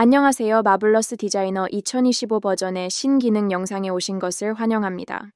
안녕하세요. 마블러스 디자이너 2025 버전의 신기능 영상에 오신 것을 환영합니다.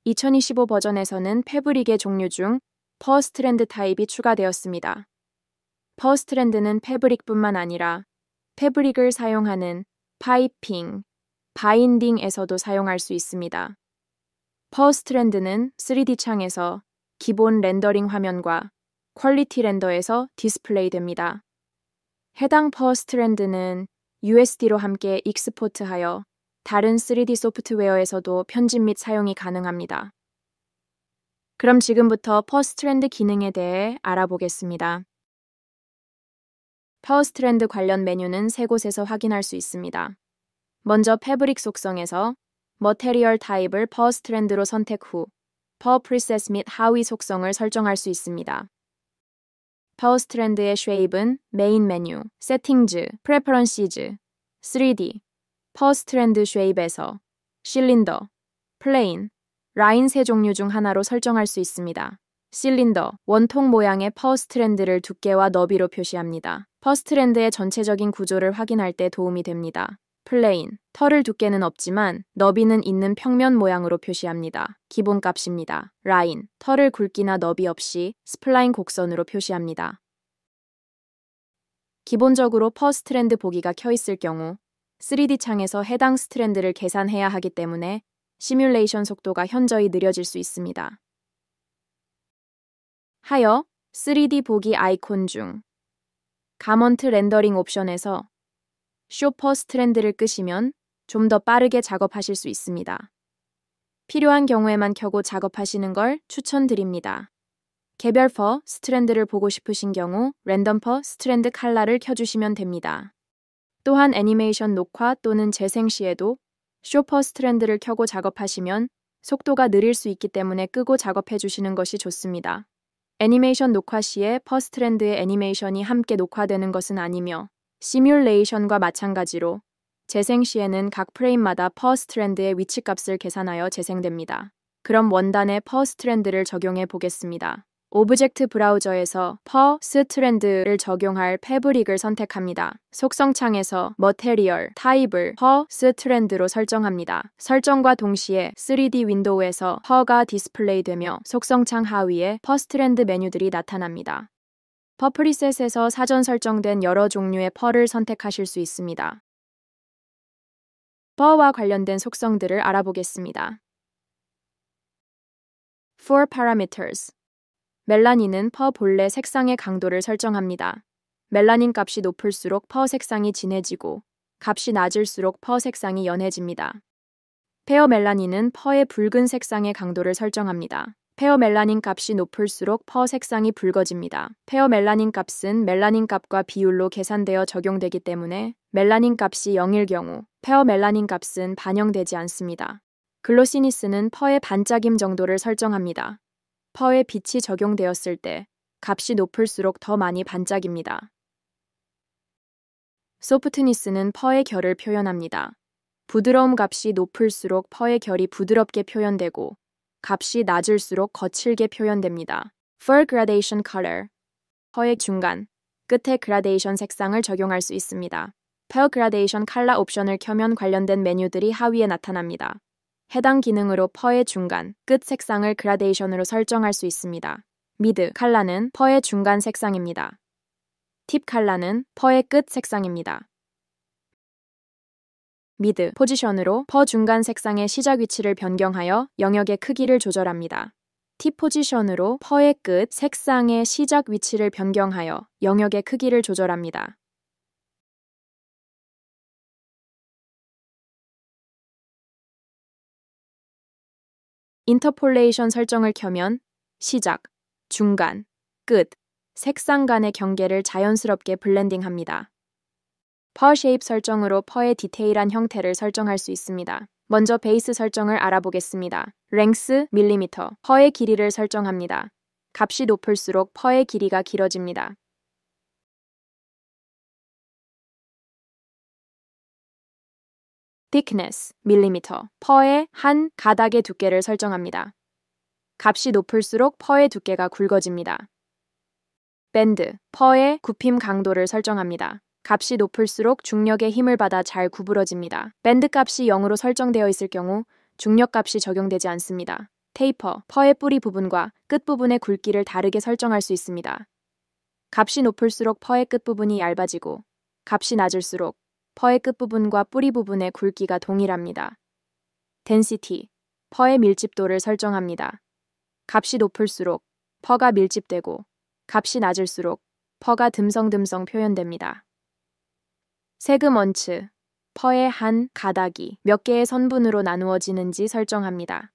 2025 버전에서는 패브릭의 종류 중 퍼스트랜드 타입이 추가되었습니다. 퍼스트랜드는 패브릭뿐만 아니라 패브릭을 사용하는 파이핑, 바인딩에서도 사용할 수 있습니다. 퍼스트랜드는 3D 창에서 기본 렌더링 화면과 퀄리티 렌더에서 디스플레이 됩니다. 해당 퍼스트랜드는 USD로 함께 익스포트하여 다른 3D 소프트웨어에서도 편집 및 사용이 가능합니다. 그럼 지금부터 퍼스트랜드 기능에 대해 알아보겠습니다. 퍼스트랜드 관련 메뉴는 세 곳에서 확인할 수 있습니다. 먼저 패브릭 속성에서 머테리얼 타입을 퍼스트랜드로 선택 후 퍼 프리셋 및 하위 속성을 설정할 수 있습니다. 퍼스트랜드의 쉐입은 메인 메뉴, 세팅즈, 프레퍼런시즈, 3D, 퍼스트랜드 쉐입에서 실린더, 플레인, 라인 세 종류 중 하나로 설정할 수 있습니다. 실린더, 원통 모양의 퍼스트랜드를 두께와 너비로 표시합니다. 퍼스트랜드의 전체적인 구조를 확인할 때 도움이 됩니다. 플레인, 털을 두께는 없지만 너비는 있는 평면 모양으로 표시합니다. 기본 값입니다. 라인, 털을 굵기나 너비 없이 스플라인 곡선으로 표시합니다. 기본적으로 퍼스트랜드 보기가 켜있을 경우 3D 창에서 해당 스트랜드를 계산해야 하기 때문에 시뮬레이션 속도가 현저히 느려질 수 있습니다. 하여 3D 보기 아이콘 중 가먼트 렌더링 옵션에서 쇼 퍼스트랜드를 끄시면 좀 더 빠르게 작업하실 수 있습니다. 필요한 경우에만 켜고 작업하시는 걸 추천드립니다. 개별 퍼 스트랜드를 보고 싶으신 경우 랜덤 퍼 스트랜드 칼라를 켜주시면 됩니다. 또한 애니메이션 녹화 또는 재생 시에도 쇼 퍼스트랜드를 켜고 작업하시면 속도가 느릴 수 있기 때문에 끄고 작업해 주시는 것이 좋습니다. 애니메이션 녹화 시에 퍼스트랜드의 애니메이션이 함께 녹화되는 것은 아니며 시뮬레이션과 마찬가지로 재생 시에는 각 프레임마다 퍼스트랜드의 위치값을 계산하여 재생됩니다. 그럼 원단에 퍼스트랜드를 적용해 보겠습니다. 오브젝트 브라우저에서 퍼스트랜드를 적용할 패브릭을 선택합니다. 속성 창에서 머테리얼 타입을 퍼스트랜드로 설정합니다. 설정과 동시에 3D 윈도우에서 퍼가 디스플레이되며 속성 창 하위에 퍼스트랜드 메뉴들이 나타납니다. 퍼 프리셋에서 사전 설정된 여러 종류의 펄을 선택하실 수 있습니다. 펄과 관련된 속성들을 알아보겠습니다. For parameters. 멜라닌은 퍼 본래 색상의 강도를 설정합니다. 멜라닌 값이 높을수록 퍼 색상이 진해지고 값이 낮을수록 퍼 색상이 연해집니다. 페어 멜라닌은 퍼의 붉은 색상의 강도를 설정합니다. 페어 멜라닌 값이 높을수록 퍼 색상이 붉어집니다. 페어 멜라닌 값은 멜라닌 값과 비율로 계산되어 적용되기 때문에 멜라닌 값이 0일 경우 페어 멜라닌 값은 반영되지 않습니다. 글로시니스는 퍼의 반짝임 정도를 설정합니다. 퍼에 빛이 적용되었을 때 값이 높을수록 더 많이 반짝입니다. 소프트니스는 퍼의 결을 표현합니다. 부드러움 값이 높을수록 퍼의 결이 부드럽게 표현되고 값이 낮을수록 거칠게 표현됩니다. For Gradation Color. 퍼의 중간, 끝에 그라데이션 색상을 적용할 수 있습니다. Per Gradation Color 옵션을 켜면 관련된 메뉴들이 하위에 나타납니다. 해당 기능으로 퍼의 중간, 끝 색상을 그라데이션으로 설정할 수 있습니다. 미드 컬러는 퍼의 중간 색상입니다. 팁 컬러는 퍼의 끝 색상입니다. 미드 포지션으로 퍼 중간 색상의 시작 위치를 변경하여 영역의 크기를 조절합니다. 팁 포지션으로 퍼의 끝 색상의 시작 위치를 변경하여 영역의 크기를 조절합니다. 인터폴레이션 설정을 켜면 시작, 중간, 끝, 색상 간의 경계를 자연스럽게 블렌딩합니다. 퍼 쉐입 설정으로 퍼의 디테일한 형태를 설정할 수 있습니다. 먼저 베이스 설정을 알아보겠습니다. 랭스 밀리미터, 퍼의 길이를 설정합니다. 값이 높을수록 퍼의 길이가 길어집니다. thickness 밀리미터, 퍼의 한 가닥의 두께를 설정합니다. 값이 높을수록 퍼의 두께가 굵어집니다. 밴드, 퍼의 굽힘 강도를 설정합니다. 값이 높을수록 중력의 힘을 받아 잘 구부러집니다. 밴드 값이 0으로 설정되어 있을 경우 중력 값이 적용되지 않습니다. 테이퍼, 퍼의 뿌리 부분과 끝 부분의 굵기를 다르게 설정할 수 있습니다. 값이 높을수록 퍼의 끝부분이 얇아지고 값이 낮을수록 퍼의 끝부분과 뿌리 부분의 굵기가 동일합니다. density, 퍼의 밀집도를 설정합니다. 값이 높을수록 퍼가 밀집되고 값이 낮을수록 퍼가 듬성듬성 표현됩니다. 세그먼트, 퍼의 한 가닥이 몇 개의 선분으로 나누어지는지 설정합니다.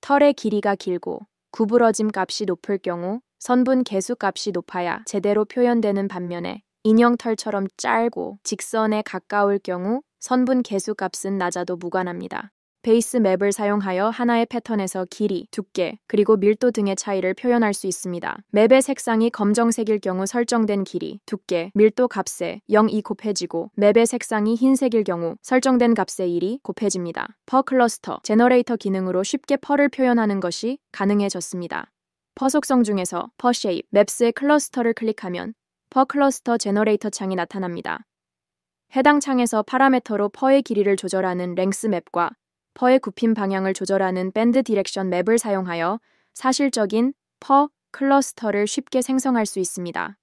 털의 길이가 길고 구부러짐 값이 높을 경우 선분 개수 값이 높아야 제대로 표현되는 반면에 인형털처럼 짧고 직선에 가까울 경우 선분 개수 값은 낮아도 무관합니다. 베이스 맵을 사용하여 하나의 패턴에서 길이, 두께, 그리고 밀도 등의 차이를 표현할 수 있습니다. 맵의 색상이 검정색일 경우 설정된 길이, 두께, 밀도 값에 0이 곱해지고 맵의 색상이 흰색일 경우 설정된 값의 1이 곱해집니다. 퍼 클러스터, 제너레이터 기능으로 쉽게 퍼를 표현하는 것이 가능해졌습니다. 퍼 속성 중에서 퍼 쉐입, 맵스의 클러스터를 클릭하면 퍼 클러스터 제너레이터 창이 나타납니다. 해당 창에서 파라메터로 퍼의 길이를 조절하는 랭스 맵과 퍼의 굽힘 방향을 조절하는 밴드 디렉션 맵을 사용하여 사실적인 퍼 클러스터를 쉽게 생성할 수 있습니다.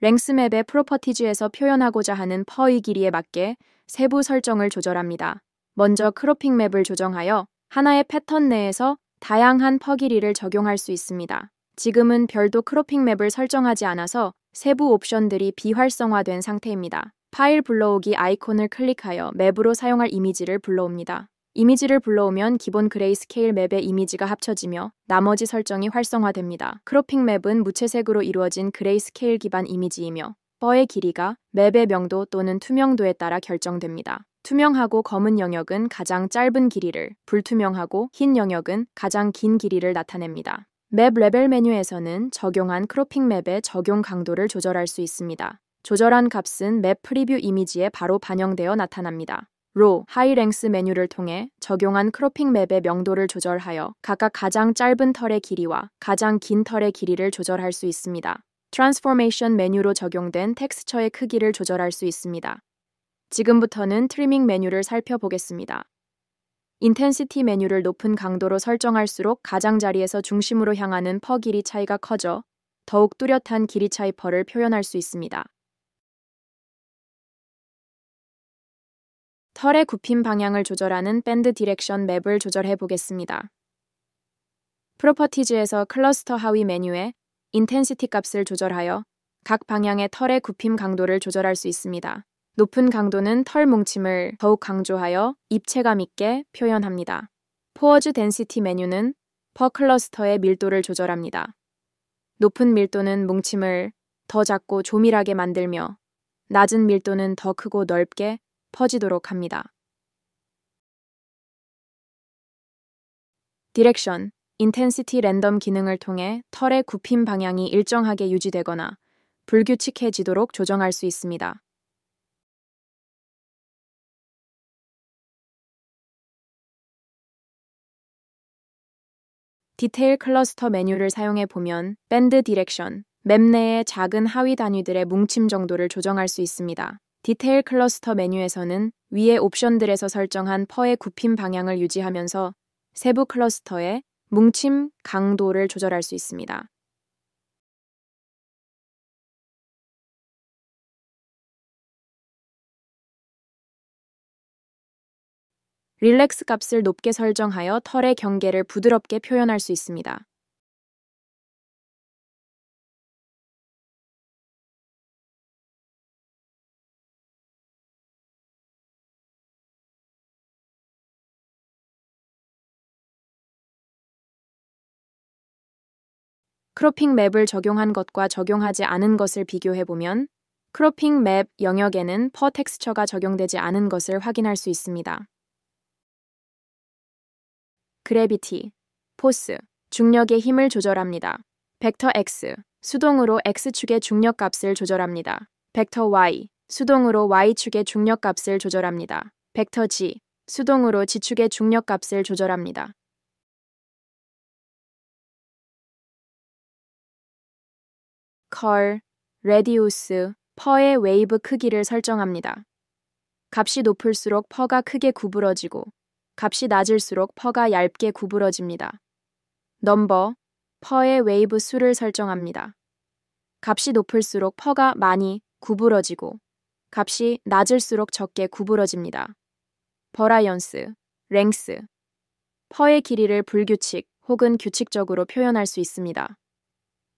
랭스 맵의 프로퍼티즈에서 표현하고자 하는 퍼의 길이에 맞게 세부 설정을 조절합니다. 먼저 크로핑 맵을 조정하여 하나의 패턴 내에서 다양한 퍼 길이를 적용할 수 있습니다. 지금은 별도 크로핑 맵을 설정하지 않아서 세부 옵션들이 비활성화된 상태입니다. 파일 불러오기 아이콘을 클릭하여 맵으로 사용할 이미지를 불러옵니다. 이미지를 불러오면 기본 그레이스케일 맵의 이미지가 합쳐지며 나머지 설정이 활성화됩니다. 크로핑 맵은 무채색으로 이루어진 그레이스케일 기반 이미지이며 퍼의 길이가 맵의 명도 또는 투명도에 따라 결정됩니다. 투명하고 검은 영역은 가장 짧은 길이를, 불투명하고 흰 영역은 가장 긴 길이를 나타냅니다. 맵 레벨 메뉴에서는 적용한 크로핑 맵의 적용 강도를 조절할 수 있습니다. 조절한 값은 맵 프리뷰 이미지에 바로 반영되어 나타납니다. 로, 하이 랭스 메뉴를 통해 적용한 크로핑 맵의 명도를 조절하여 각각 가장 짧은 털의 길이와 가장 긴 털의 길이를 조절할 수 있습니다. 트랜스포메이션 메뉴로 적용된 텍스처의 크기를 조절할 수 있습니다. 지금부터는 트리밍 메뉴를 살펴보겠습니다. 인텐시티 메뉴를 높은 강도로 설정할수록 가장자리에서 중심으로 향하는 퍼 길이 차이가 커져 더욱 뚜렷한 길이 차이 퍼를 표현할 수 있습니다. 털의 굽힘 방향을 조절하는 밴드 디렉션 맵을 조절해 보겠습니다. 프로퍼티즈에서 클러스터 하위 메뉴에 인텐시티 값을 조절하여 각 방향의 털의 굽힘 강도를 조절할 수 있습니다. 높은 강도는 털 뭉침을 더욱 강조하여 입체감 있게 표현합니다. 포어즈 덴시티 메뉴는 퍼 클러스터의 밀도를 조절합니다. 높은 밀도는 뭉침을 더 작고 조밀하게 만들며 낮은 밀도는 더 크고 넓게 퍼지도록 합니다. 디렉션, 인텐시티 랜덤 기능을 통해 털의 굽힘 방향이 일정하게 유지되거나 불규칙해지도록 조정할 수 있습니다. 디테일 클러스터 메뉴를 사용해 보면 밴드 디렉션, 맵 내의 작은 하위 단위들의 뭉침 정도를 조정할 수 있습니다. 디테일 클러스터 메뉴에서는 위의 옵션들에서 설정한 퍼의 굽힘 방향을 유지하면서 세부 클러스터의 뭉침 강도를 조절할 수 있습니다. 릴렉스 값을 높게 설정하여 털의 경계를 부드럽게 표현할 수 있습니다. 크로핑 맵을 적용한 것과 적용하지 않은 것을 비교해보면 크로핑 맵 영역에는 퍼 텍스처가 적용되지 않은 것을 확인할 수 있습니다. 그래비티, 포스, 중력의 힘을 조절합니다. 벡터 X, 수동으로 X축의 중력 값을 조절합니다. 벡터 Y, 수동으로 Y축의 중력 값을 조절합니다. 벡터 G, 수동으로 G축의 중력 값을 조절합니다. 컬, 레디우스, 퍼의 웨이브 크기를 설정합니다. 값이 높을수록 퍼가 크게 구부러지고 값이 낮을수록 퍼가 얇게 구부러집니다. 넘버, 퍼의 웨이브 수를 설정합니다. 값이 높을수록 퍼가 많이 구부러지고 값이 낮을수록 적게 구부러집니다. 버라이언스, 랭스, 퍼의 길이를 불규칙 혹은 규칙적으로 표현할 수 있습니다.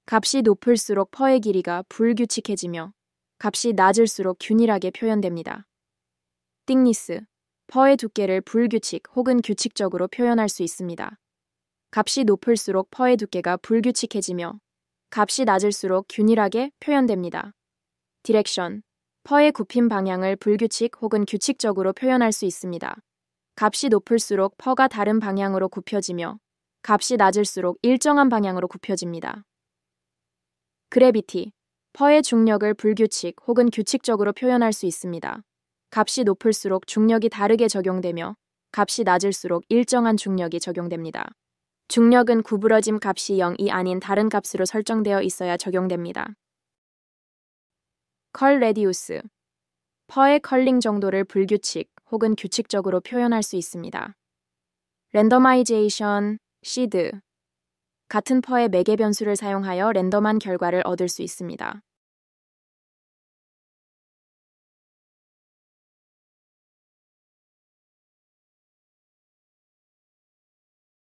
값이 높을수록 퍼의 길이가 불규칙해지며 값이 낮을수록 균일하게 표현됩니다. 띵니스, 퍼의 두께를 불규칙 혹은 규칙적으로 표현할 수 있습니다. 값이 높을수록 퍼의 두께가 불규칙해지며 값이 낮을수록 균일하게 표현됩니다. 디렉션, 퍼의 굽힌 방향을 불규칙 혹은 규칙적으로 표현할 수 있습니다. 값이 높을수록 퍼가 다른 방향으로 굽혀지며 값이 낮을수록 일정한 방향으로 굽혀집니다. 그래비티, 퍼의 중력을 불규칙 혹은 규칙적으로 표현할 수 있습니다. 값이 높을수록 중력이 다르게 적용되며 값이 낮을수록 일정한 중력이 적용됩니다. 중력은 구부러짐 값이 0이 아닌 다른 값으로 설정되어 있어야 적용됩니다. 컬 레디우스, 퍼의 컬링 정도를 불규칙 혹은 규칙적으로 표현할 수 있습니다. 랜더마이제이션, 시드, 같은 퍼의 매개 변수를 사용하여 랜덤한 결과를 얻을 수 있습니다.